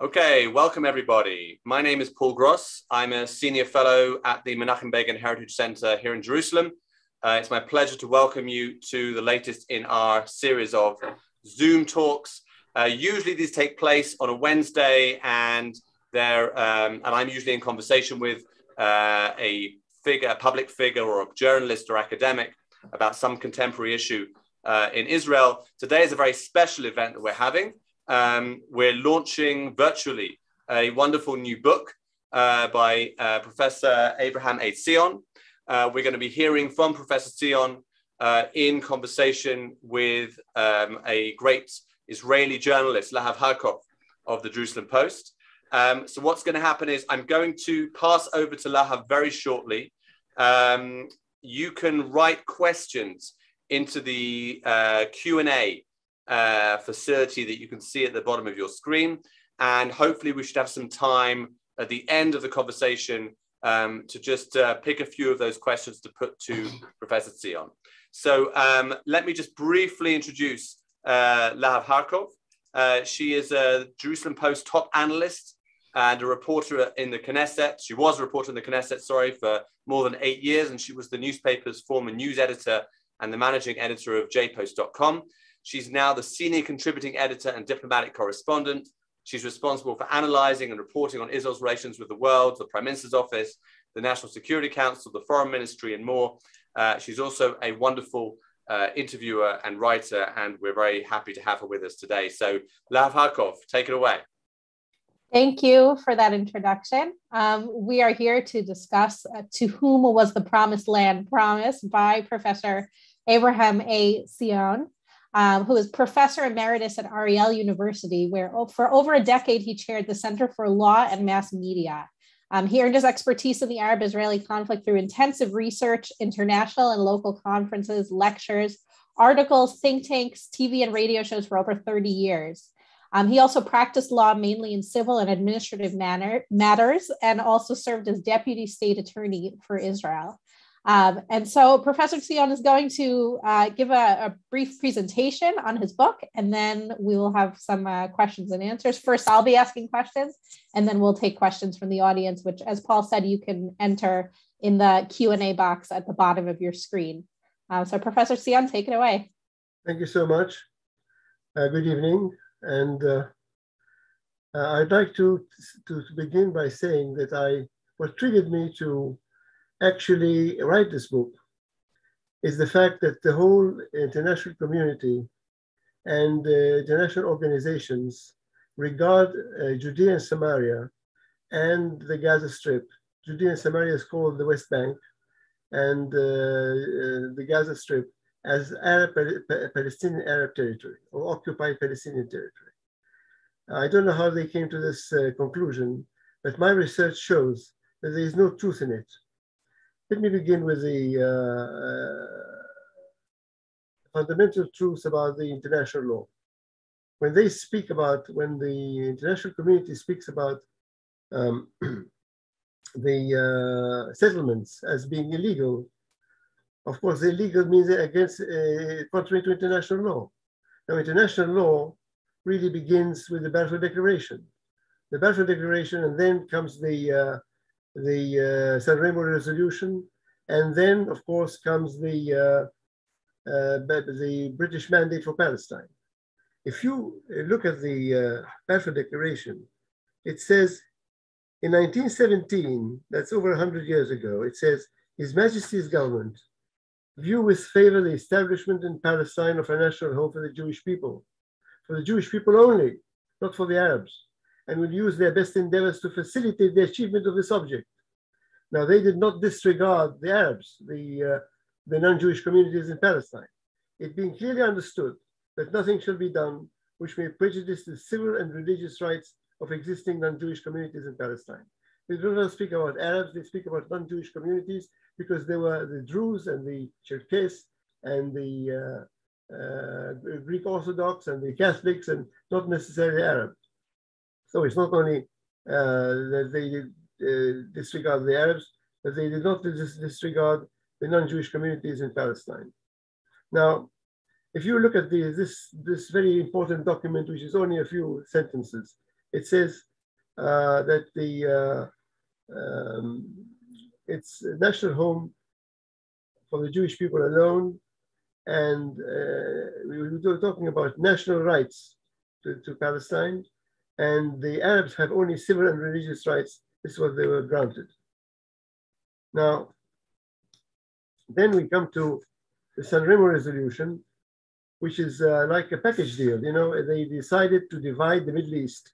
Okay, welcome everybody. My name is Paul Gross. I'm a senior fellow at the Menachem Begin Heritage Center here in Jerusalem. It's my pleasure to welcome you to the latest in our series of Zoom talks. Usually these take place on a Wednesday, and I'm usually in conversation with a public figure or a journalist or academic about some contemporary issue in Israel. Today is a very special event that we're having. We're launching virtually a wonderful new book by Professor Abraham A. Sion. We're going to be hearing from Professor Sion in conversation with a great Israeli journalist, Lahav Harkov of the Jerusalem Post. So what's going to happen is I'm going to pass over to Lahav very shortly. You can write questions into the Q&A facility that you can see at the bottom of your screen. And hopefully we should have some time at the end of the conversation to just pick a few of those questions to put to Professor Sion. So let me just briefly introduce Lahav Harkov. She is a Jerusalem Post top analyst and a reporter in the Knesset. She was a reporter in the Knesset, for more than 8 years. And she was the newspaper's former news editor and the managing editor of jpost.com. She's now the senior contributing editor and diplomatic correspondent. She's responsible for analyzing and reporting on Israel's relations with the world, the Prime Minister's office, the National Security Council, the Foreign Ministry, and more. She's also a wonderful interviewer and writer, and we're very happy to have her with us today. So, Lahav Harkov, take it away. Thank you for that introduction. We are here to discuss To Whom Was the Promised Land Promised by Professor Abraham A. Sion, who is Professor Emeritus at Ariel University, where for over a decade he chaired the Center for Law and Mass Media. He earned his expertise in the Arab-Israeli conflict through intensive research, international and local conferences, lectures, articles, think tanks, TV and radio shows for over 30 years. He also practiced law mainly in civil and administrative matters, and also served as Deputy State Attorney for Israel. And so Professor Sion is going to give a brief presentation on his book, and then we will have some questions and answers. First, I'll be asking questions, and then we'll take questions from the audience, which, as Paul said, you can enter in the Q&A box at the bottom of your screen. So Professor Sion, take it away. Thank you so much. Good evening. And I'd like to begin by saying that what triggered me to actually write this book is the fact that the whole international community and international organizations regard Judea and Samaria and the Gaza Strip. Judea and Samaria is called the West Bank, and the Gaza Strip as Palestinian Arab territory or occupied Palestinian territory. I don't know how they came to this conclusion, but my research shows that there is no truth in it. Let me begin with the fundamental truths about the international law. When the international community speaks about the settlements as being illegal, of course, illegal means against, contrary to international law. Now, international law really begins with the Balfour Declaration. The Balfour Declaration, and then comes the San Remo Resolution, and then, of course, comes the British Mandate for Palestine. If you look at the Balfour Declaration, it says, in 1917, that's over 100 years ago, it says, His Majesty's government view with favor the establishment in Palestine of a national home for the Jewish people only, not for the Arabs, and will use their best endeavors to facilitate the achievement of this object. Now, they did not disregard the Arabs, the non-Jewish communities in Palestine. It being clearly understood that nothing shall be done which may prejudice the civil and religious rights of existing non-Jewish communities in Palestine. They do not speak about Arabs, they speak about non-Jewish communities, because they were the Druze and the Cherkess and the Greek Orthodox and the Catholics, and not necessarily Arabs. So it's not only that they disregard the Arabs, but they did not disregard the non-Jewish communities in Palestine. Now, if you look at this very important document, which is only a few sentences, it says, that it's a national home for the Jewish people alone, and we were talking about national rights to Palestine, and the Arabs have only civil and religious rights. This is what they were granted. Now, then we come to the San Remo resolution, which is like a package deal. You know, they decided to divide the Middle East.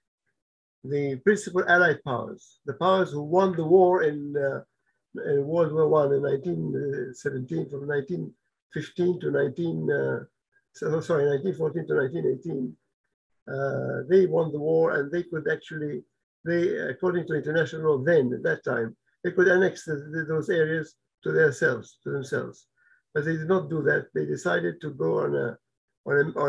The principal allied powers, the powers who won the war in World War I in 1917, from 1915 to 1914 to 1918, they won the war, and they could actually, according to international law then, at that time, they could annex those areas to themselves. But they did not do that. They decided to go on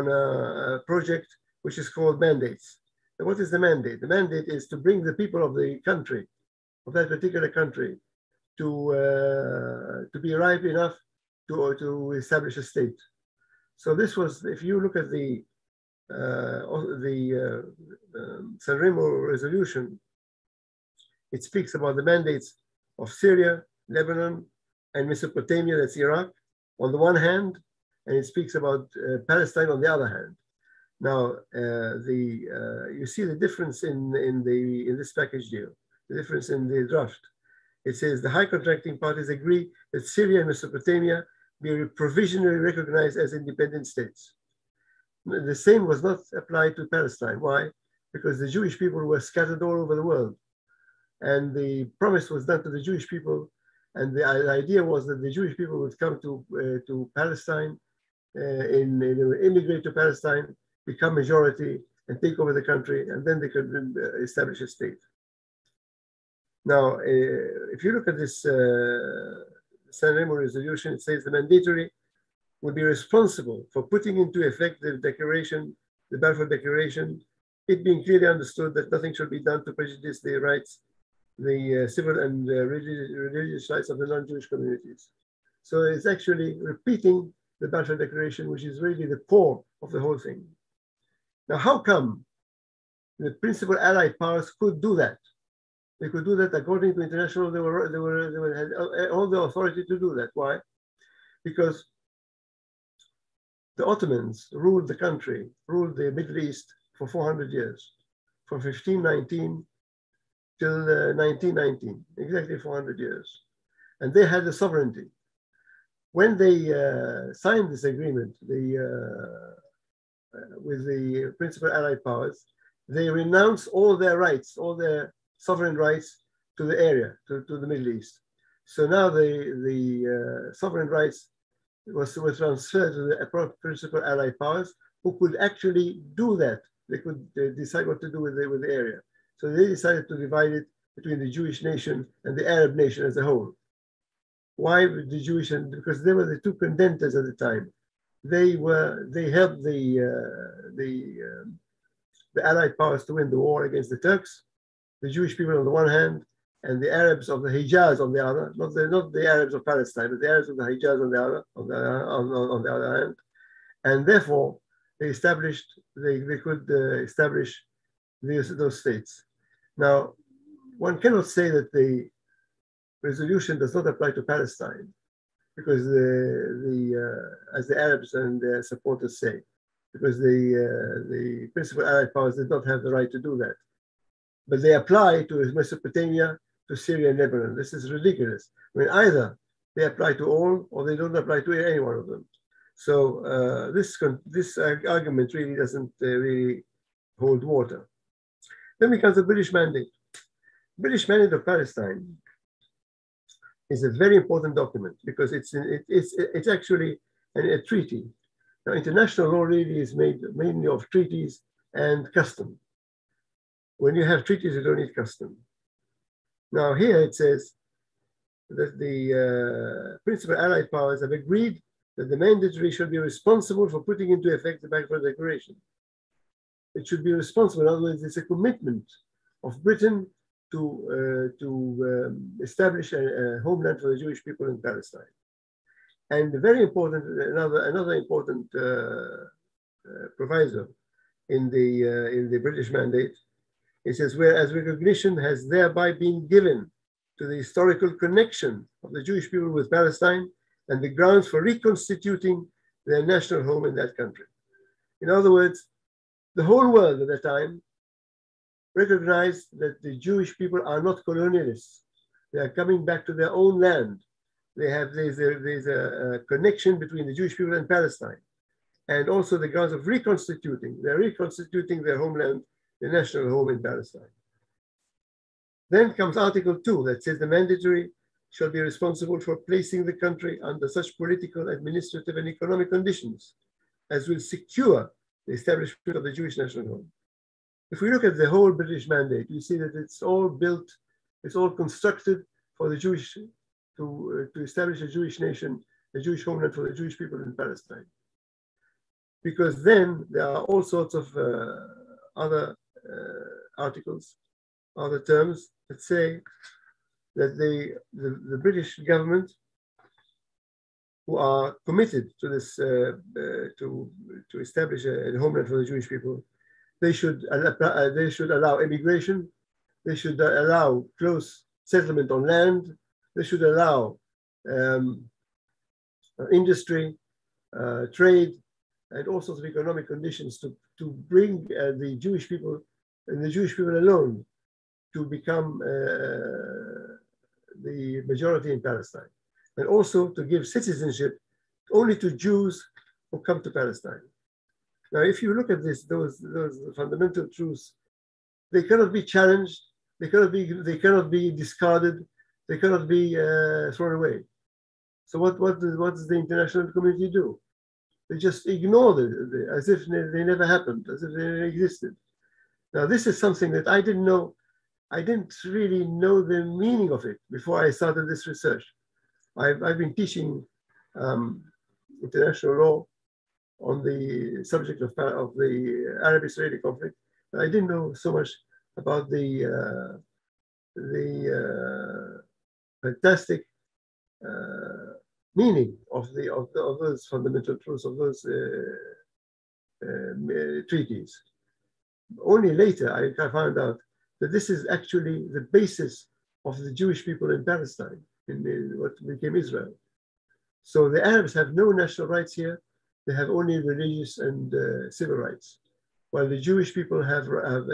a project which is called mandates. And what is the mandate? The mandate is to bring the people of the country, of that particular country, to be ripe enough to establish a state. So this was, if you look at the San Remo resolution, it speaks about the mandates of Syria, Lebanon, and Mesopotamia, that's Iraq, on the one hand, and it speaks about Palestine on the other hand. Now, you see the difference in this package deal, the difference in the draft. It says the high contracting parties agree that Syria and Mesopotamia be provisionally recognized as independent states. The same was not applied to Palestine. Why? Because the Jewish people were scattered all over the world. And the promise was done to the Jewish people. And the idea was that the Jewish people would come to Palestine, immigrate to Palestine, become majority, and take over the country, and then they could establish a state. Now, if you look at this San Remo resolution, it says the mandatory will be responsible for putting into effect the declaration, the Balfour Declaration, it being clearly understood that nothing should be done to prejudice the rights, the civil and religious rights of the non-Jewish communities. So it's actually repeating the Balfour Declaration, which is really the core of the whole thing. Now, how come the principal allied powers could do that? They could do that according to international, they had all the authority to do that. Why? Because the Ottomans ruled the country, ruled the Middle East for 400 years, from 1519 till 1919, exactly 400 years. And they had the sovereignty. When they signed this agreement with the principal allied powers, they renounced all their rights, all their sovereign rights to the area, to the Middle East. So now the sovereign rights were transferred to the principal allied powers, who could actually do that. They could decide what to do with the area. So they decided to divide it between the Jewish nation and the Arab nation as a whole. Why the Jewish? Because they were the two contenders at the time. They helped the allied powers to win the war against the Turks, the Jewish people on the one hand, and the Arabs of the Hijaz on the other. Not the Arabs of Palestine, but the Arabs of the Hijaz on the other hand. And therefore, they could establish those states. Now, one cannot say that the resolution does not apply to Palestine, because as the Arabs and their supporters say, because the principal allied powers did not have the right to do that. But they apply to Mesopotamia, to Syria and Lebanon. This is ridiculous. I mean, either they apply to all, or they don't apply to any one of them. So this argument really doesn't really hold water. Then we come to the British Mandate. British Mandate of Palestine is a very important document because it's actually a treaty. Now, international law really is made mainly of treaties and custom. When you have treaties, you don't need custom. Now here it says that the principal allied powers have agreed that the mandatory shall be responsible for putting into effect the Balfour Declaration. It should be responsible. In other words, it's a commitment of Britain to establish a homeland for the Jewish people in Palestine. And very important, another important proviso in the British Mandate It says, whereas recognition has thereby been given to the historical connection of the Jewish people with Palestine and the grounds for reconstituting their national home in that country. In other words, the whole world at that time recognized that the Jewish people are not colonialists. They are coming back to their own land. There's a connection between the Jewish people and Palestine, and also the grounds of reconstituting. They're reconstituting their homeland, their national home in Palestine. Then comes Article 2 that says the mandatory shall be responsible for placing the country under such political, administrative, and economic conditions as will secure the establishment of the Jewish national home. If we look at the whole British mandate, we see that it's all built, it's all constructed for the Jewish, to establish a Jewish nation, a Jewish homeland for the Jewish people in Palestine. Because then there are all sorts of other articles, other terms that say that the British government, who are committed to this, to establish a homeland for the Jewish people, they should allow immigration, they should allow close settlement on land, they should allow industry, trade, and all sorts of economic conditions to bring the Jewish people and the Jewish people alone to become the majority in Palestine, and also to give citizenship only to Jews who come to Palestine. Now, if you look at this, those fundamental truths, they cannot be challenged, they cannot be discarded, they cannot be thrown away. So what does the international community do? They just ignore it as if they never happened, as if they never existed. Now, this is something that I didn't know. I didn't really know the meaning of it before I started this research. I've been teaching international law on the subject of the Arab-Israeli conflict. I didn't know so much about the fantastic meaning of those fundamental truths, of those treaties. Only later I found out that this is actually the basis of the Jewish people in Palestine, in what became Israel. So the Arabs have no national rights here. They have only religious and civil rights, while the Jewish people have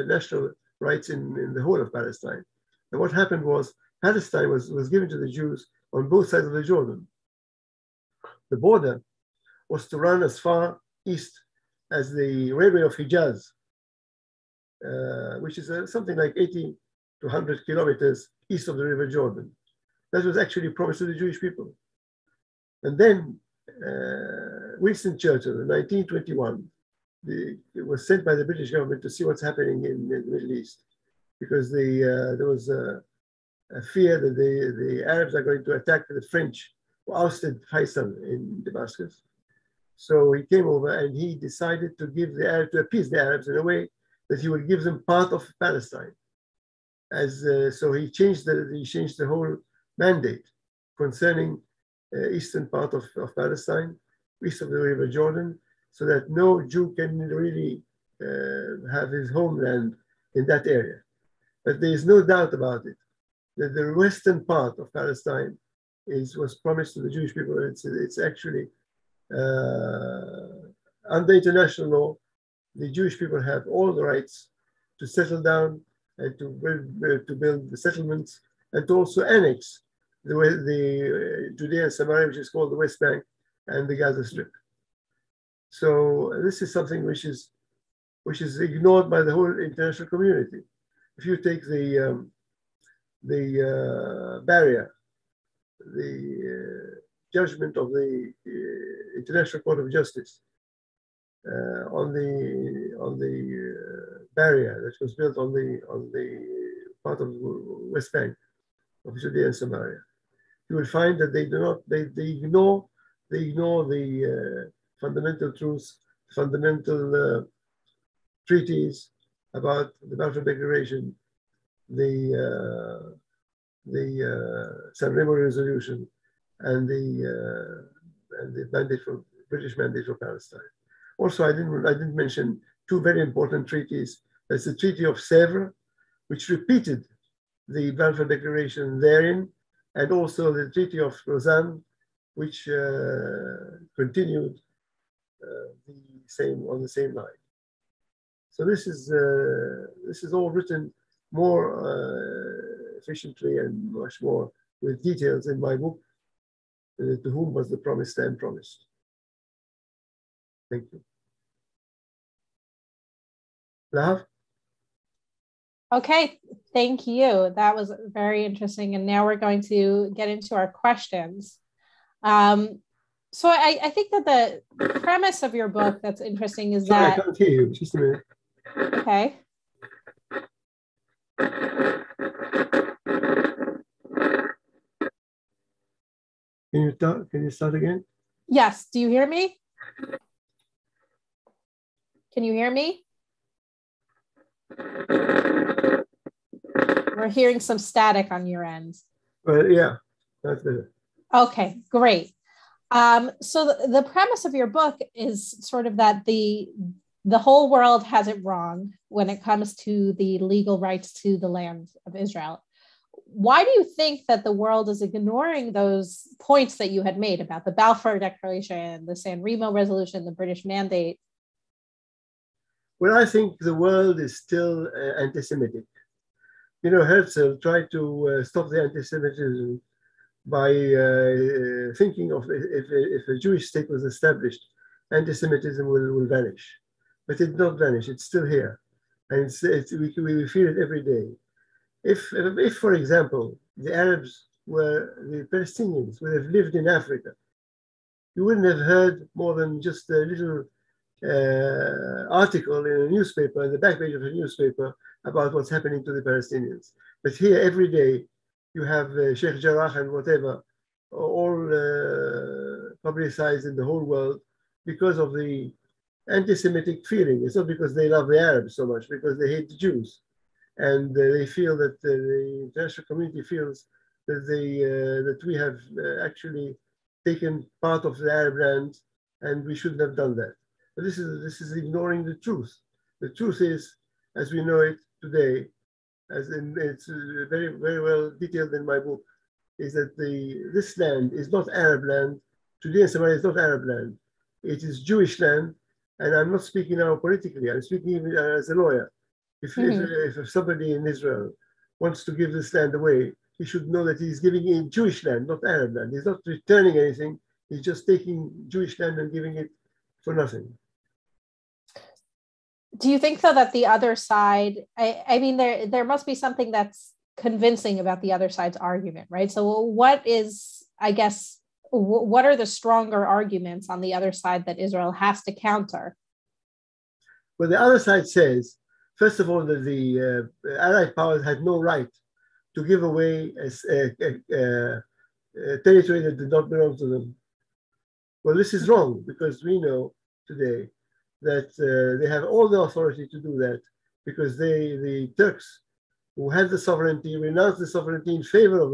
national rights in the whole of Palestine. And what happened was Palestine was given to the Jews on both sides of the Jordan. The border was to run as far east as the railway of Hijaz, which is something like 80 to 100 kilometers east of the River Jordan. That was actually promised to the Jewish people. And then Winston Churchill in 1921 was sent by the British government to see what's happening in the Middle East, because there was a fear that the Arabs are going to attack the French who ousted Faisal in Damascus. So he came over and he decided to give the Arabs, to appease the Arabs in a way that he would give them part of Palestine. So he changed the whole mandate concerning eastern part of Palestine, east of the River Jordan, so that no Jew can really have his homeland in that area. But there is no doubt about it, that the western part of Palestine was promised to the Jewish people. It's actually, under international law, the Jewish people have all the rights to settle down and to build the settlements, and to also annex the Judea and Samaria, which is called the West Bank, and the Gaza Strip. So this is something which is ignored by the whole international community. If you take the barrier, the judgment of the International Court of Justice on the barrier that was built on the part of the West Bank of Judea and Samaria, you will find that they ignore the fundamental truths, fundamental treaties about the Balfour Declaration, the San Remo Resolution, and the mandate for British mandate for Palestine. Also, I didn't mention two very important treaties. There's the Treaty of Sèvres, which repeated the Balfour Declaration therein, and also the Treaty of Lausanne, which continued on the same line. So this is all written more efficiently and much more with details in my book, To Whom Was the Promised Land Promised? Thank you. Lahav? Okay, thank you. That was very interesting. And now we're going to get into our questions. So I think that the premise of your book that's interesting is Sorry, that— I can't hear you. Just a minute. Okay. Can you start again? Yes. Do you hear me? Can you hear me? We're hearing some static on your end. Well, yeah, that's better. Okay, great. So the premise of your book is sort of that the whole world has it wrong when it comes to the legal rights to the land of Israel. Why do you think that the world is ignoring those points that you had made about the Balfour Declaration, the San Remo Resolution, the British Mandate? Well, I think the world is still anti-Semitic. You know, Herzl tried to stop the anti-Semitism by thinking of if a Jewish state was established, anti-Semitism will vanish. But it did not vanish, it's still here. And we feel it every day. If, for example, the Arabs the Palestinians would have lived in Africa, you wouldn't have heard more than just a little article in a newspaper, in the back page of a newspaper, about what's happening to the Palestinians. But here, every day, you have Sheikh Jarrah and whatever, all publicized in the whole world because of the anti-Semitic feeling. It's not because they love the Arabs so much, because they hate the Jews. And they feel that the international community feels that that we have actually taken part of the Arab land, and we shouldn't have done that. But this is ignoring the truth. The truth is, as we know it today, it's very, very well detailed in my book, is that this land is not Arab land. Judean Samaria is not Arab land. It is Jewish land, and I'm not speaking now politically. I'm speaking even as a lawyer. If somebody in Israel wants to give this land away, he should know that he's giving it Jewish land, not Arab land. He's not returning anything. He's just taking Jewish land and giving it for nothing. Do you think, though, that the other side, I mean, there must be something that's convincing about the other side's argument, right? So what is, I guess, what are the stronger arguments on the other side that Israel has to counter? Well, the other side says, first of all, that the Allied powers had no right to give away a territory that did not belong to them. Well, this is wrong, because we know today that they have all the authority to do that, because the Turks, who had the sovereignty, renounced the sovereignty in favor of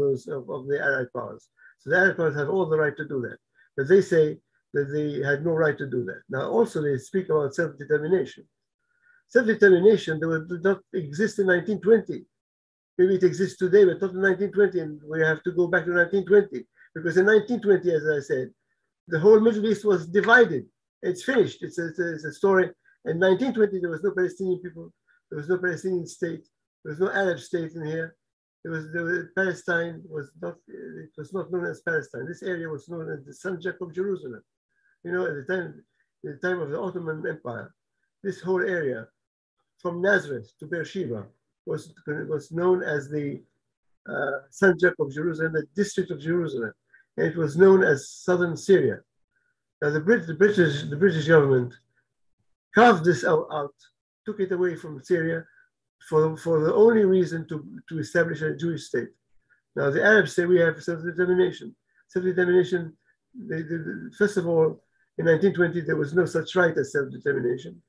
the Allied powers. So the Allied powers have all the right to do that. But they say that they had no right to do that. Now, also they speak about self-determination. Self-determination did not exist in 1920. Maybe it exists today, but not in 1920, and we have to go back to 1920. Because in 1920, as I said, the whole Middle East was divided. It's finished. It's a story. In 1920, there was no Palestinian people. There was no Palestinian state. There was no Arab state in here. Palestine was not. It was not known as Palestine. This area was known as the Sanjak of Jerusalem. You know, at the time of the Ottoman Empire, this whole area, from Nazareth to Beersheba, was known as the Sanjak of Jerusalem, the district of Jerusalem, and it was known as southern Syria. Now the British government carved this out, took it away from Syria for the only reason to establish a Jewish state. Now the Arabs say we have self-determination. Self-determination, first of all, in 1920, there was no such right as self-determination.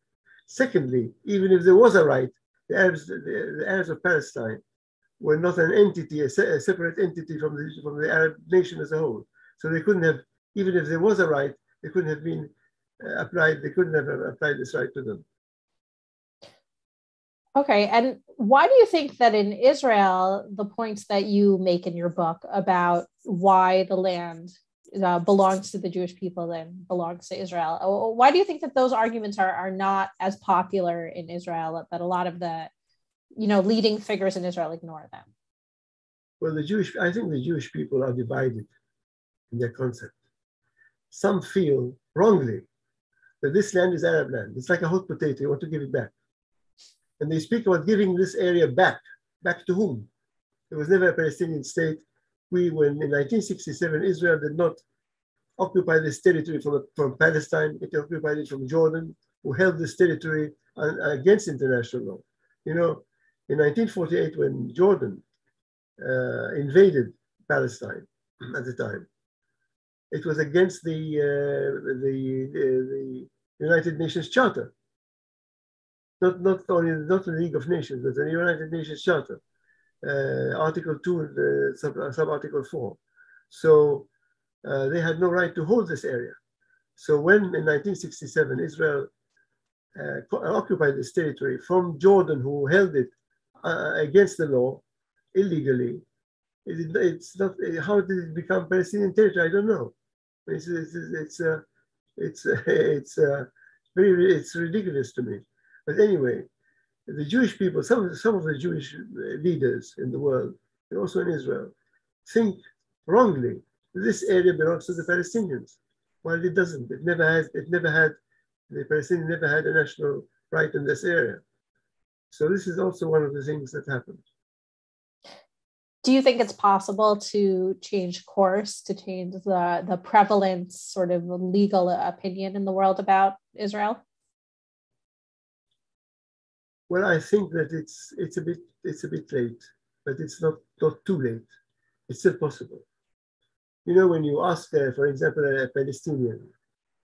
Secondly, even if there was a right, the Arabs of Palestine were not an entity, a separate entity from the Arab nation as a whole. So they couldn't have, even if there was a right, they couldn't have been applied, they couldn't have applied this right to them. Okay, and why do you think that in Israel, the points that you make in your book about why the land belongs to the Jewish people and belongs to Israel, why do you think that those arguments are not as popular in Israel, that a lot of the leading figures in Israel ignore them? Well, I think the Jewish people are divided in their concept. Some feel wrongly that this land is Arab land. It's like a hot potato, you want to give it back. And they speak about giving this area back. Back to whom? There was never a Palestinian state. When in 1967, Israel did not occupy this territory from Palestine, it occupied it from Jordan, who held this territory against international law. In 1948, when Jordan invaded Palestine at the time, it was against the United Nations Charter. Not only not the League of Nations, but the United Nations Charter, Article 2, sub-Article 4. So they had no right to hold this area. So when in 1967 Israel occupied this territory from Jordan, who held it against the law, illegally, it's not. How did it become Palestinian territory? I don't know. It's ridiculous to me. But anyway, the Jewish people, some of the Jewish leaders in the world, and also in Israel, think wrongly that this area belongs to the Palestinians. While it doesn't. The Palestinians never had a national right in this area. So this is also one of the things that happened. Do you think it's possible to change course, to change the prevalent sort of legal opinion in the world about Israel? Well, I think that it's a bit late, but it's not too late. It's still possible. When you ask, for example, a Palestinian,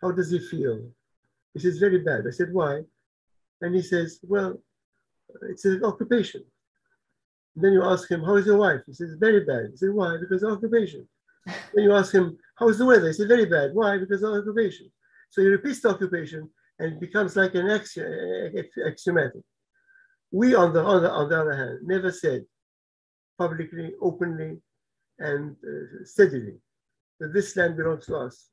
how does he feel? He says, very bad. I said, why? And he says, well, it's an occupation. And then you ask him, how is your wife? He says, very bad. He said, why? Because of occupation. Then you ask him, how is the weather? He said, very bad. Why? Because of occupation. So he repeats the occupation and it becomes like an axiomatic. We, on the other hand, never said publicly, openly, and steadily that this land belongs to us.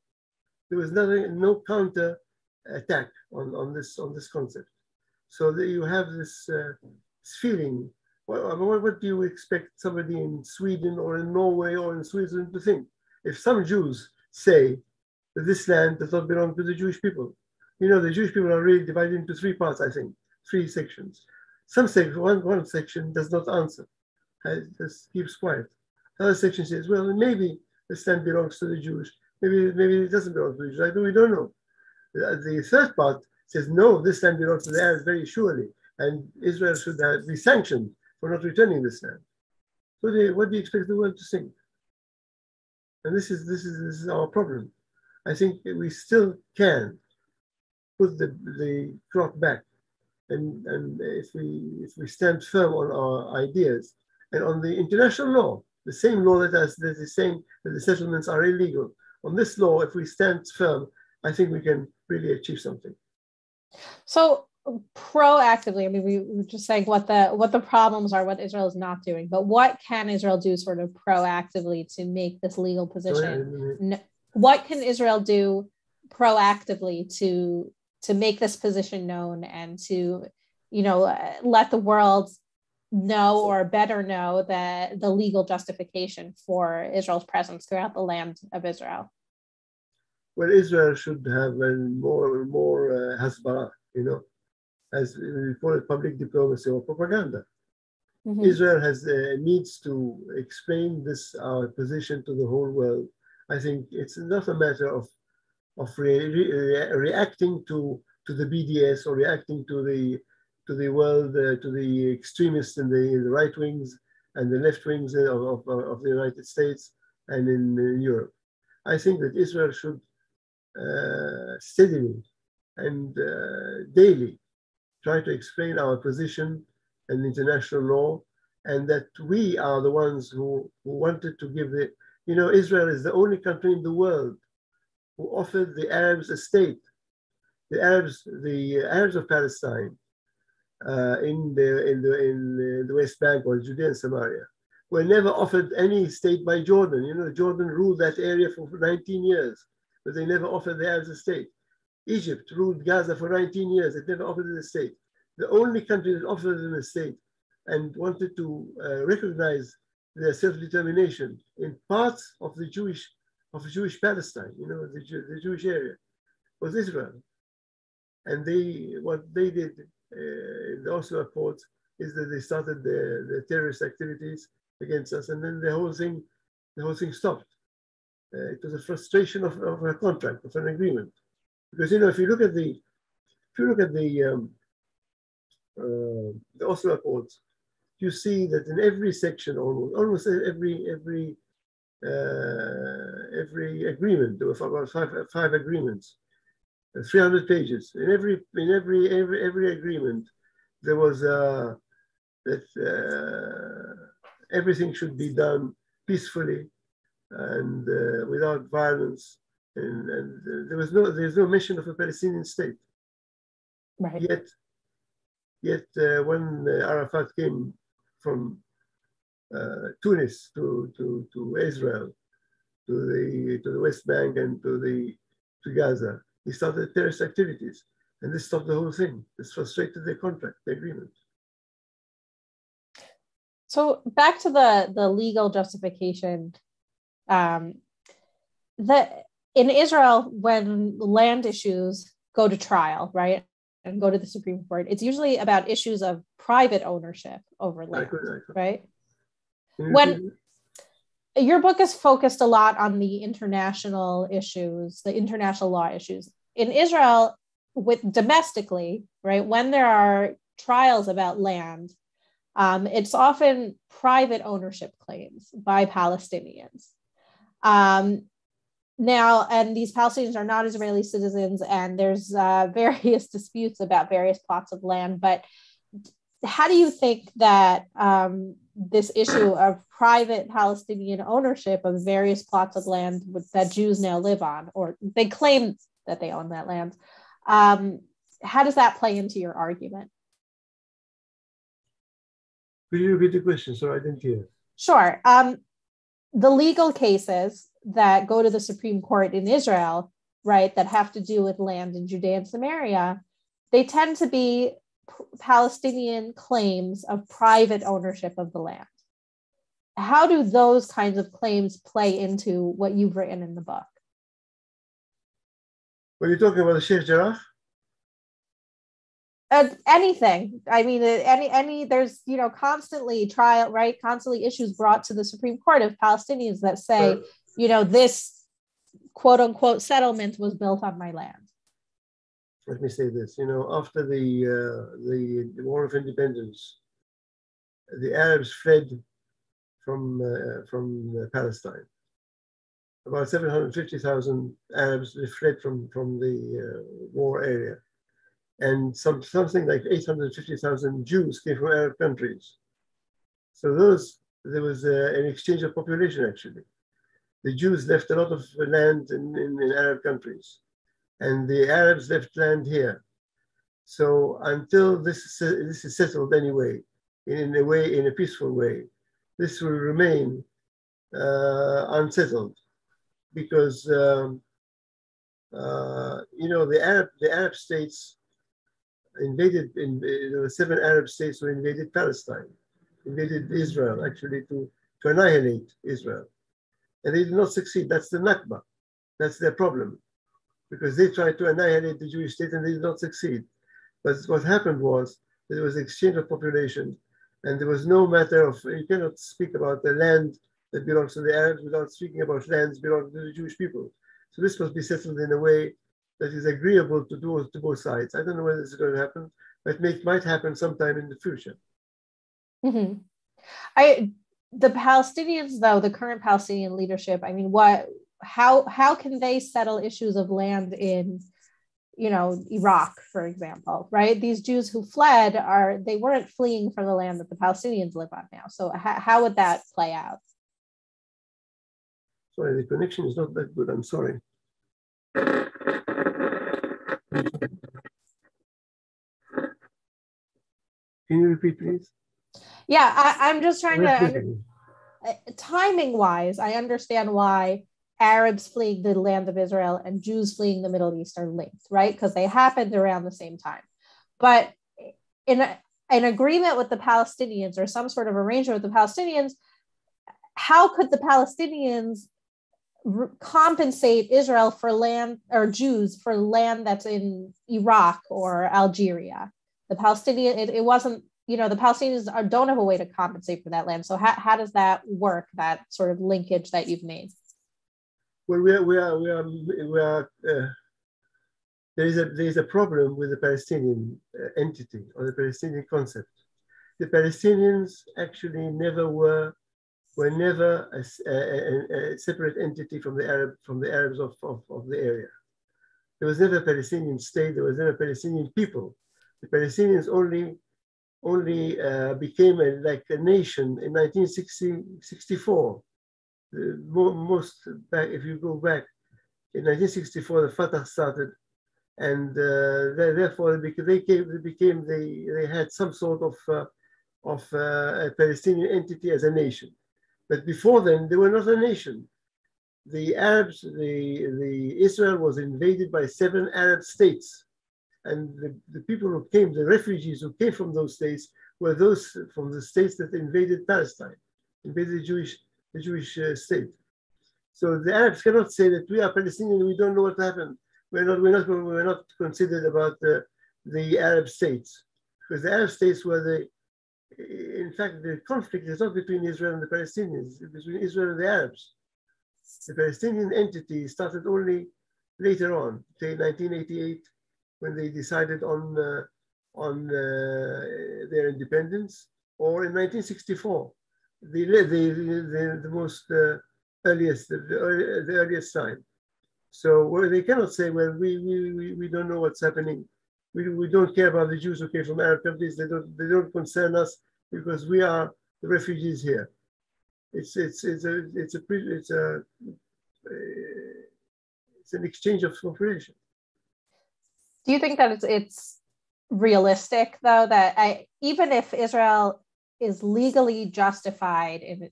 There was no counter attack on this concept. So that you have this feeling. What do you expect somebody in Sweden or in Norway or in Switzerland to think? If some Jews say that this land does not belong to the Jewish people, the Jewish people are really divided into three parts, I think, three sections. Some say one section does not answer, just keeps quiet. Another section says, well, maybe this land belongs to the Jews, maybe it doesn't belong to the Jews. We don't know. The third part says, no, this land belongs to the Arabs very surely, and Israel should be sanctioned for not returning this land. So what do you expect the world to think? And this is our problem. I think we still can put the clock back. And if we stand firm on our ideas and on the international law, the same law that is saying that the settlements are illegal, on this law, if we stand firm, I think we can really achieve something. So proactively, we were just saying what the problems are, what Israel is not doing, but what can Israel do sort of proactively to make this legal position? What can Israel do proactively to make this position known and to, let the world know, or better know, the legal justification for Israel's presence throughout the land of Israel? Well, Israel should have more hasbara, as we call it, public diplomacy or propaganda. Mm-hmm. Israel needs to explain our position to the whole world. I think it's not a matter of reacting to the BDS or reacting to the world, to the extremists in the right wings and the left wings of the United States and in Europe. I think that Israel should steadily and daily try to explain our position and international law, and that we are the ones who wanted to give Israel is the only country in the world who offered the Arabs a state. The Arabs of Palestine in the West Bank or Judea and Samaria were never offered any state by Jordan. You know, Jordan ruled that area for 19 years, but they never offered the Arabs a state. Egypt ruled Gaza for 19 years. It never offered it a state. The only country that offered them a state and wanted to recognize their self-determination in parts of the Jewish Palestine, you know, the Jewish area, was Israel. And what they did in the Oslo Accords is that they started the terrorist activities against us, and then the whole thing stopped. It was a frustration of a contract, of an agreement, because you know if you look at the Oslo Accords, you see that in every section, almost every agreement, there were about five agreements, 300 pages. In every agreement, there was that everything should be done peacefully and without violence, and there's no mention of a Palestinian state. Right. Yet when Arafat came from Tunis to Israel, to the West Bank and to Gaza, he started terrorist activities, and this stopped the whole thing. This frustrated the contract, the agreement. So back to the legal justification. In Israel, when land issues go to trial, right, and go to the Supreme Court, it's usually about issues of private ownership over land, right? When your book is focused a lot on the international issues, the international law issues. In Israel, domestically, right, when there are trials about land, it's often private ownership claims by Palestinians. Now, and these Palestinians are not Israeli citizens, and there's various disputes about various plots of land. But how do you think that this issue of private Palestinian ownership of various plots of land that Jews now live on, or they claim that they own that land, how does that play into your argument? Could you repeat the question? Sorry, I didn't hear. Sure. The legal cases that go to the Supreme Court in Israel, right, that have to do with land in Judea and Samaria, they tend to be Palestinian claims of private ownership of the land. How do those kinds of claims play into what you've written in the book? Were you talking about the Sheikh Jarrah? Anything. I mean, there's, you know, constantly trial, right? Constantly issues brought to the Supreme Court of Palestinians that say, you know, this quote unquote settlement was built on my land. Let me say this, you know, after the War of Independence, the Arabs fled from Palestine. About 750,000 Arabs fled from the war area. And something like 850,000 Jews came from Arab countries. So there was an exchange of population, actually. The Jews left a lot of land in Arab countries, and the Arabs left land here. So until this is settled anyway, in a peaceful way, this will remain unsettled, because you know, the Arab states invaded. There were 7 Arab states who invaded Palestine, invaded Israel, actually to annihilate Israel, and they did not succeed. That's the Nakba. That's their problem, because they tried to annihilate the Jewish state and they did not succeed. But what happened was there was exchange of population, and there was no matter of, you cannot speak about the land that belongs to the Arabs without speaking about lands belonging to the Jewish people. So this must be settled in a way that is agreeable to both sides. I don't know whether this is going to happen, but it might happen sometime in the future. Mm-hmm. The Palestinians, though, the current Palestinian leadership, I mean, how can they settle issues of land in, you know, Iraq, for example, right? These Jews who fled they weren't fleeing from the land that the Palestinians live on now. So how would that play out? Sorry, the connection is not that good. I'm sorry. Can you repeat, please? Yeah, I'm just trying to, timing wise, I understand why Arabs fleeing the land of Israel and Jews fleeing the Middle East are linked, right? Because they happened around the same time. But in an agreement with the Palestinians or some sort of arrangement with the Palestinians, how could the Palestinians compensate Israel for land, or Jews for land that's in Iraq or Algeria? The Palestinian, it wasn't, the Palestinians don't have a way to compensate for that land. So how does that work, that sort of linkage that you've made? Well, there is a problem with the Palestinian entity or the Palestinian concept. The Palestinians actually were never a separate entity from the Arabs of the area. There was never a Palestinian state. There was never a Palestinian people. The Palestinians only became like a nation in 1964. If you go back, in 1964, the Fatah started, and therefore they had some sort of a Palestinian entity as a nation. But before then, they were not a nation. The Arabs, the Israel was invaded by 7 Arab states. And the people who came, the refugees who came from those states, were those from the states that invaded Palestine, invaded the Jewish state. So the Arabs cannot say that we are Palestinian, we don't know what happened. We're not considered about the Arab states, because the Arab states were in fact, the conflict is not between Israel and the Palestinians, it's between Israel and the Arabs. The Palestinian entity started only later on, say 1988, when they decided on their independence, or in 1964, the most earliest, the earliest time. So where they cannot say, well, we don't know what's happening. We don't care about the Jews who came from Arab countries. They don't concern us because we are the refugees here. It's an exchange of cooperation. Do you think that it's realistic, though, that even if Israel is legally justified in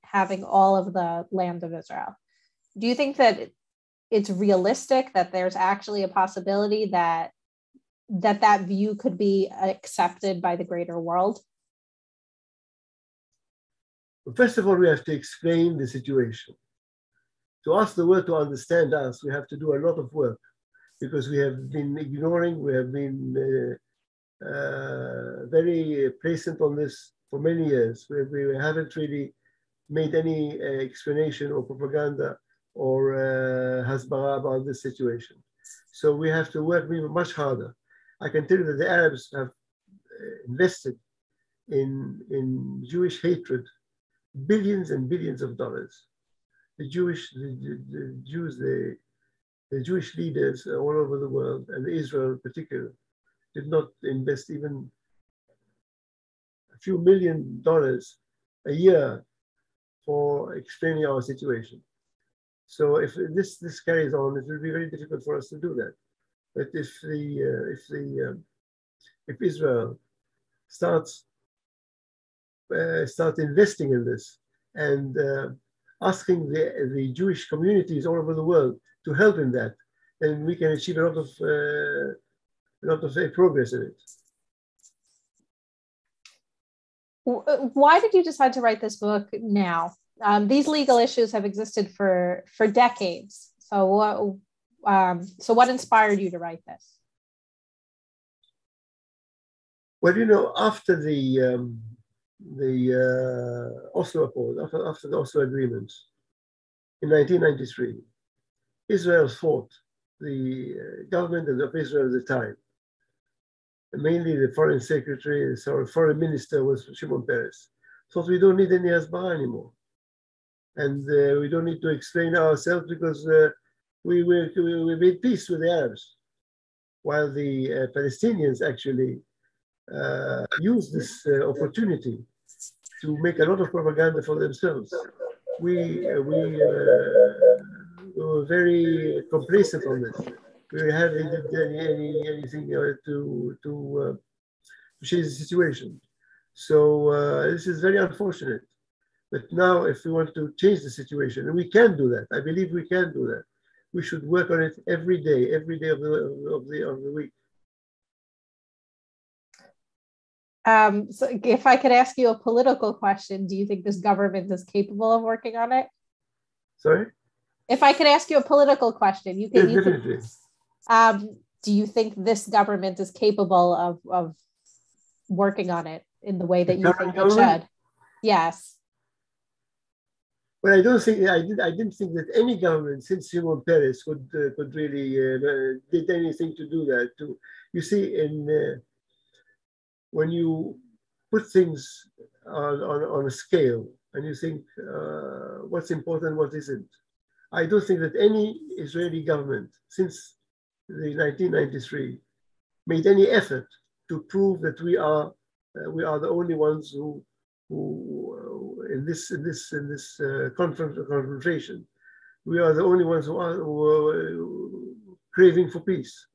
having all of the land of Israel, do you think that it's realistic that there's actually a possibility that view could be accepted by the greater world? First of all, we have to explain the situation. To ask the world to understand us, we have to do a lot of work, because we have been ignoring, we have been very present on this for many years. We haven't really made any explanation or propaganda or hasbara about this situation. So we have to work much harder. I can tell you that the Arabs have invested in Jewish hatred billions and billions of dollars. The Jewish leaders all over the world, and Israel in particular, did not invest even a few $1 million a year for explaining our situation. So if this carries on, it will be very difficult for us to do that. But if Israel starts investing in this and asking the Jewish communities all over the world to help in that, then we can achieve a lot of progress in it. Why did you decide to write this book now? These legal issues have existed for decades. So what inspired you to write this? Well, after the Oslo Accord, after the Oslo Agreement in 1993, Israel fought the government of Israel at the time. And mainly the foreign secretary, so foreign minister was Shimon Peres. Thought we don't need any hasbara anymore. And we don't need to explain ourselves because we made peace with the Arabs. While the Palestinians actually used this opportunity to make a lot of propaganda for themselves. We were very complacent on this. We hardly did anything to change the situation. So this is very unfortunate. But now, if we want to change the situation, and we can do that, I believe we can do that. We should work on it every day of the week. So if I could ask you a political question, do you think this government is capable of working on it? Sorry? If I could ask you a political question, you can. Yes, definitely. Do you think this government is capable of working on it in the way that you think it should? Yes. Well, I don't think I didn't think that any government since Shimon Peres could really did anything to do that. You see, when you put things on a scale and you think what's important, what isn't, I don't think that any Israeli government since the 1993 made any effort to prove that we are the only ones who in this confrontation, we are the only ones who are craving for peace.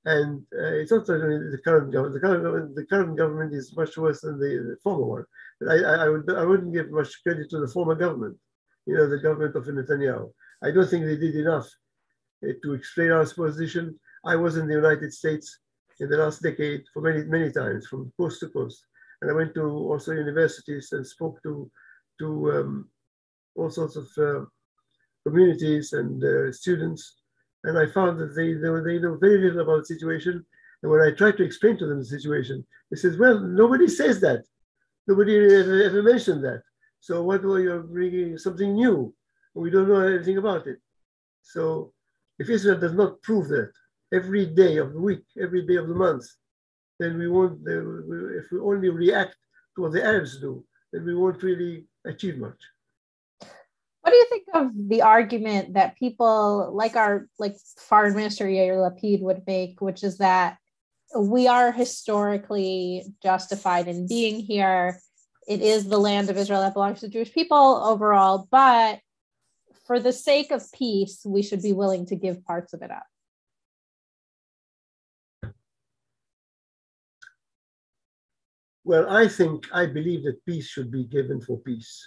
And it's not only the current government. The current government is much worse than the former one. But I wouldn't give much credit to the former government. You know, the government of Netanyahu. I don't think they did enough to explain our position. I was in the United States in the last decade for many times, from coast to coast, and I went to also universities and spoke to all sorts of communities and students. And I found that they know very little about the situation. And when I tried to explain to them the situation, they said, well, nobody says that. Nobody ever mentioned that. So what were you bringing something new? We don't know anything about it. So if Israel does not prove that every day of the week, every day of the month, then we won't, if we only react to what the Arabs do, then we won't really achieve much. What do you think of the argument that people like Foreign Minister Yair Lapid would make, which is that we are historically justified in being here? It is the land of Israel that belongs to the Jewish people overall, but for the sake of peace, we should be willing to give parts of it up. Well, I believe that peace should be given for peace.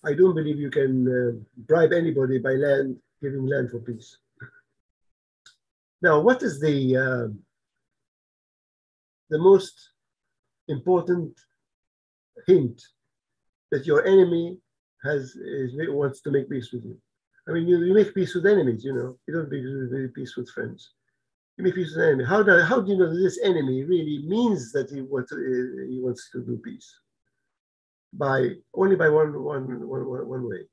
I don't believe you can bribe anybody by giving land for peace. Now, what is the most important hint that your enemy wants to make peace with you? I mean, you make peace with enemies, you know. You don't make peace with friends. You make peace with an enemy. How do you know that this enemy really means that he wants to do peace? Only by one way,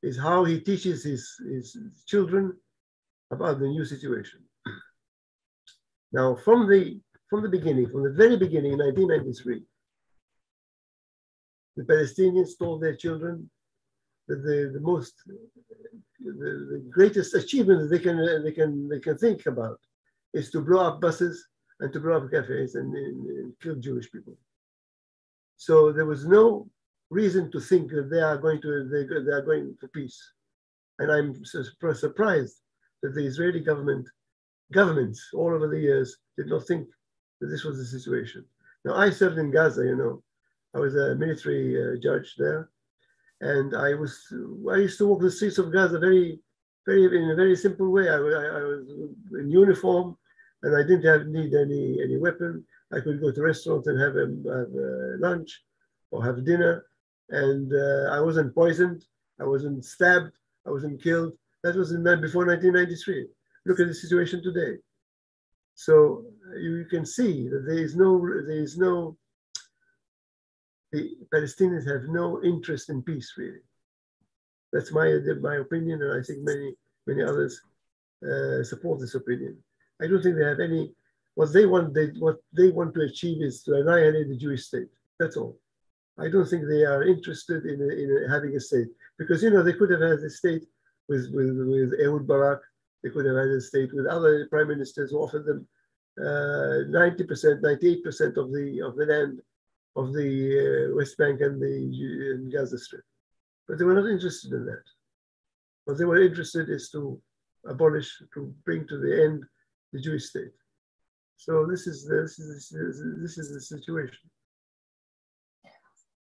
is how he teaches his children about the new situation. Now, from the very beginning in 1993, the Palestinians told their children that the greatest achievement that they can think about is to blow up buses and to blow up cafes and kill Jewish people. So there was no reason to think that they are going for peace. And I'm surprised that the Israeli governments all over the years did not think that this was the situation. Now, I served in Gaza, you know. I was a military judge there. And I used to walk the streets of Gaza in a very simple way. I was in uniform and I didn't need any weapon. I could go to restaurants and have lunch or have dinner. And I wasn't poisoned, I wasn't stabbed, I wasn't killed. That was before 1993. Look at the situation today. So you can see that the Palestinians have no interest in peace, really. That's my opinion, and I think many others support this opinion. I don't think they have any. What they want to achieve is to annihilate the Jewish state. That's all. I don't think they are interested in having a state, because you know they could have had a state with Ehud Barak. They could have had a state with other prime ministers who offered them 90%, 98% of the land of the West Bank and the Gaza Strip, but they were not interested in that. What they were interested is to bring to the end the Jewish state. So this is the situation.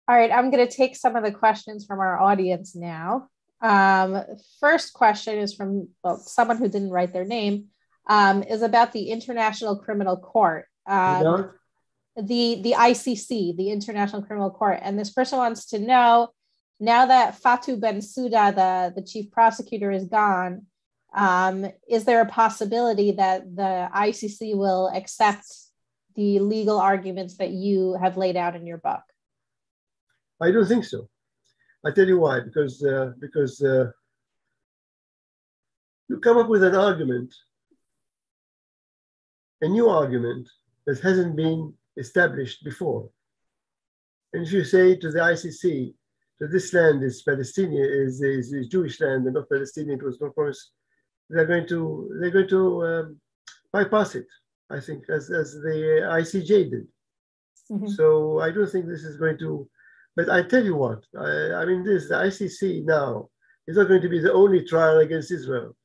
All right, I'm going to take some of the questions from our audience now. First question is from someone who didn't write their name, is about the International Criminal Court, the ICC, the International Criminal Court. And this person wants to know, now that Fatou Bensouda, the chief prosecutor, is gone, is there a possibility that the ICC will accept the legal arguments that you have laid out in your book? I don't think so. I'll tell you why. Because you come up with an argument, a new argument that hasn't been established before. And if you say to the ICC that this land is Palestinian, is Jewish land and not Palestinian, it was not promised, they're going to bypass it, I think, as the ICJ did. Mm-hmm. So I don't think this is going to. But I tell you what, I mean, the ICC now is not going to be the only trial against Israel.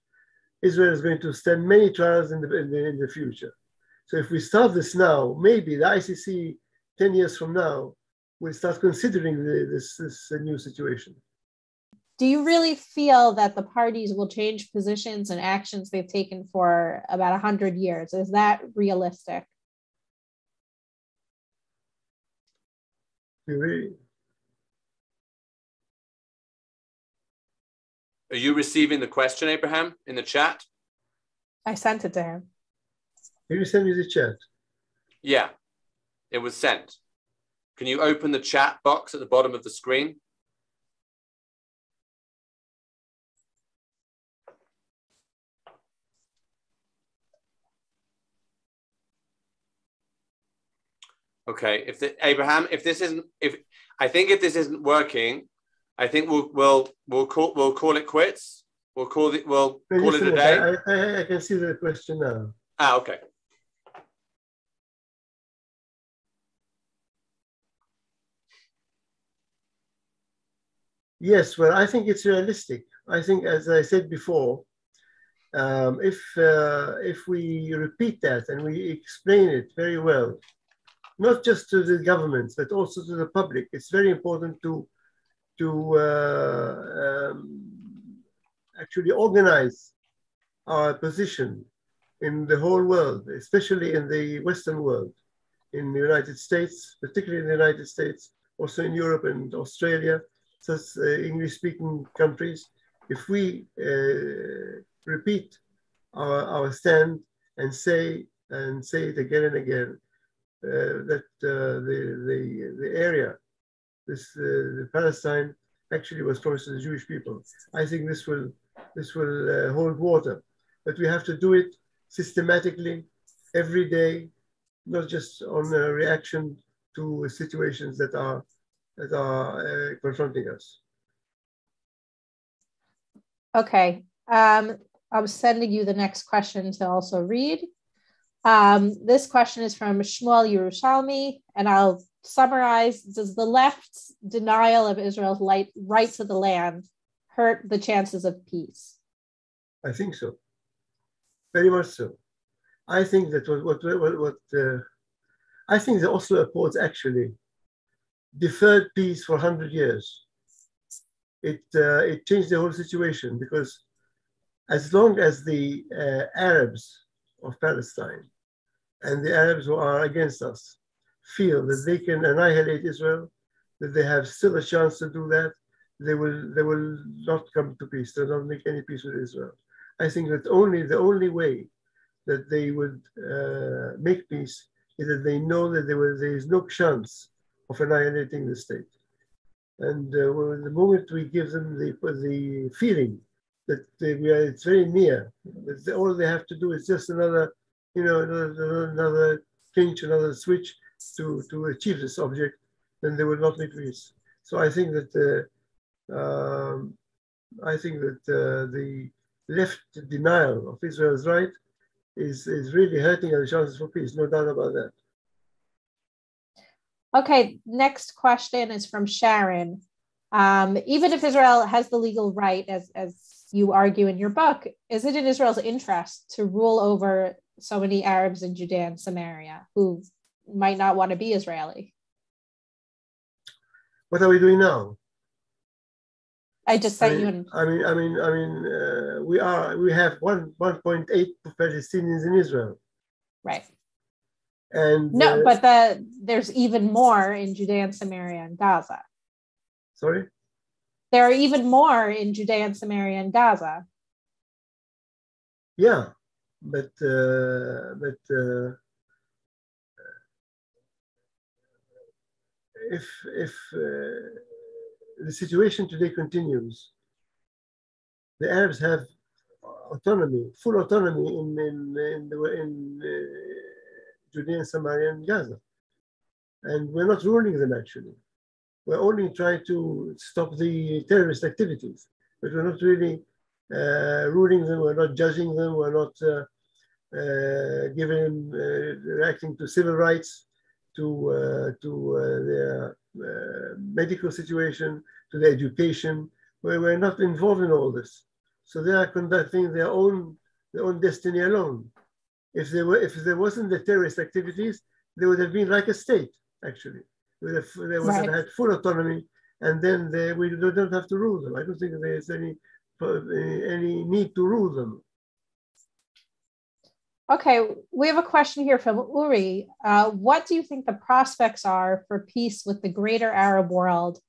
Israel is going to stand many trials in the future. So if we start this now, maybe the ICC 10 years from now will start considering this new situation. Do you really feel that the parties will change positions and actions they've taken for about 100 years? Is that realistic? Really? Are you receiving the question, Abraham, in the chat? I sent it to him. Can you send me the chat? Yeah, it was sent. Can you open the chat box at the bottom of the screen? Okay, if this isn't working, I think we'll call it quits. We'll call it a day. I can see the question now. Okay. Yes, well, I think it's realistic. I think, as I said before, if we repeat that and we explain it very well, not just to the governments, but also to the public, it's very important to actually organize our position in the whole world, especially in the Western world, in the United States, particularly in the United States, also in Europe and Australia, such English-speaking countries. If we repeat our stand and say it again and again, that the area, the Palestine, actually was promised to the Jewish people. I think this will hold water, but we have to do it systematically, every day, not just on a reaction to situations that are confronting us. Okay, I'm sending you the next question to also read. This question is from Shmuel Yerushalmi, and I'll summarize. Does the left's denial of Israel's right to the land hurt the chances of peace? I think so, very much so. I think that I think the Oslo Accords actually deferred peace for 100 years. It changed the whole situation, because as long as the Arabs of Palestine and the Arabs who are against us feel that they can annihilate Israel, that they have still a chance to do that, they will not come to peace. They will not make any peace with Israel. I think that the only way that they would make peace is that they know that there is no chance of annihilating the state. And the moment we give them the feeling that it's very near, that all they have to do is just another pinch, another switch to achieve this object, then they will not make peace. So I think that the left denial of Israel's right is really hurting our chances for peace, no doubt about that. Okay, next question is from Sharon. Even if Israel has the legal right, as you argue in your book, is it in Israel's interest to rule over so many Arabs in Judea and Samaria who might not want to be Israeli? What are we doing now? I just sent you. We have 1.8 Palestinians in Israel. Right. And no, but there's even more in Judea and Samaria and Gaza. Sorry? There are even more in Judea and Samaria and Gaza. Yeah, but if the situation today continues, the Arabs have autonomy, full autonomy in Judea and Samaria and Gaza, and we're not ruling them actually. We're only trying to stop the terrorist activities, but we're not really ruling them. We're not judging them. We're not reacting to civil rights, to their medical situation, to their education. We're not involved in all this. So they are conducting their own destiny alone. If there wasn't the terrorist activities, they would have been like a state, actually. They would have had full autonomy, and then we don't have to rule them. I don't think there's any need to rule them. Okay, we have a question here from Uri. What do you think the prospects are for peace with the greater Arab world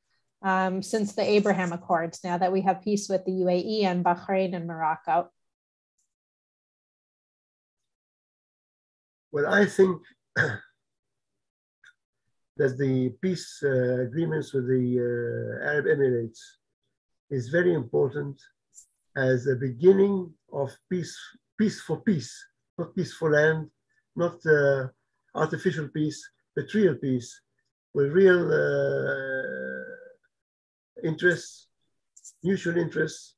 since the Abraham Accords, now that we have peace with the UAE and Bahrain and Morocco? Well, I think that the peace agreements with the Arab Emirates is very important as a beginning of peace for peace, not peace for land, not artificial peace, but real peace with real interests, mutual interests.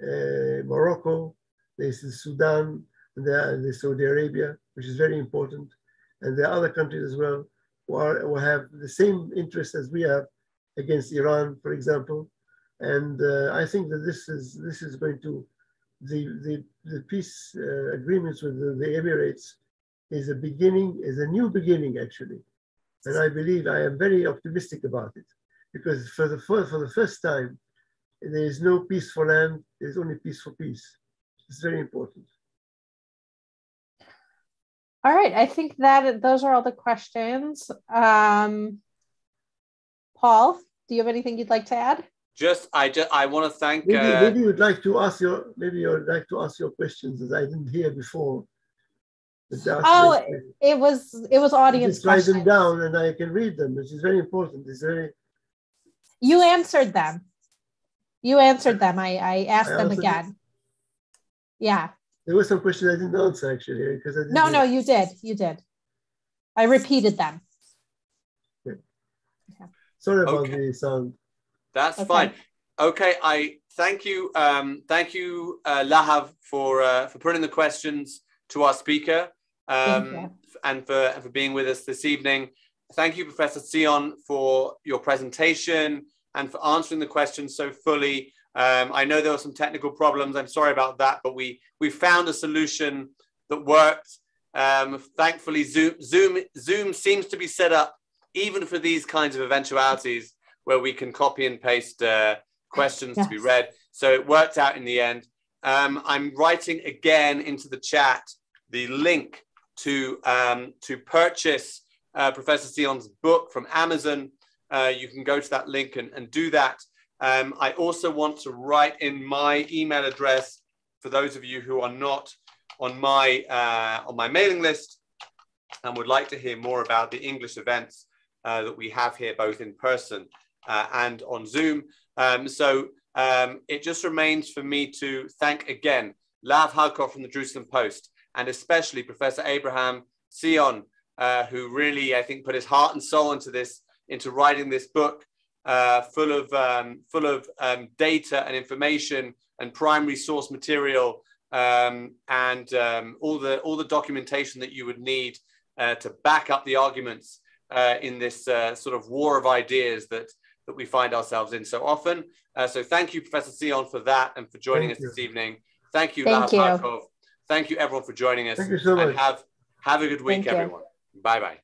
Morocco, there's the Sudan, and the Saudi Arabia, which is very important, and there are other countries as well who have the same interests as we have against Iran, for example. And I think that this is going to the peace agreements with the Emirates is a beginning, is a new beginning actually, and I believe I am very optimistic about it because for the first time there is no peace for land, there is only peace for peace. It's very important. All right, I think that those are all the questions. Paul, do you have anything you'd like to add? I want to thank. Maybe you'd like to ask your questions that I didn't hear before. Oh, it was audience just write them down and I can read them, which is very important. It's very. You answered them. I asked them again. Yeah. There were some questions I didn't answer actually because I didn't. No, you did. You did. I repeated them. Okay. Sorry about the sound. That's fine. Okay, I thank you, Lahav, for putting the questions to our speaker and for being with us this evening. Thank you, Professor Sion, for your presentation and for answering the questions so fully. I know there were some technical problems. I'm sorry about that, but we found a solution that worked. Thankfully, Zoom seems to be set up even for these kinds of eventualities where we can copy and paste questions to be read. So it worked out in the end. I'm writing again into the chat the link to purchase Professor Sion's book from Amazon. You can go to that link and do that. I also want to write in my email address for those of you who are not on my mailing list and would like to hear more about the English events that we have here, both in person and on Zoom. It just remains for me to thank again Lahav Harkov from the Jerusalem Post, and especially Professor Abraham Sion, who really, I think, put his heart and soul into writing this book, full of data and information and primary source material, and all the documentation that you would need to back up the arguments in this sort of war of ideas that we find ourselves in so often. So thank you, Professor Sion, for that and for joining us this evening. Thank you, Lahav Harkov. Thank you, everyone, for joining us. Thank you so much. And have a good week, everyone. Bye-bye.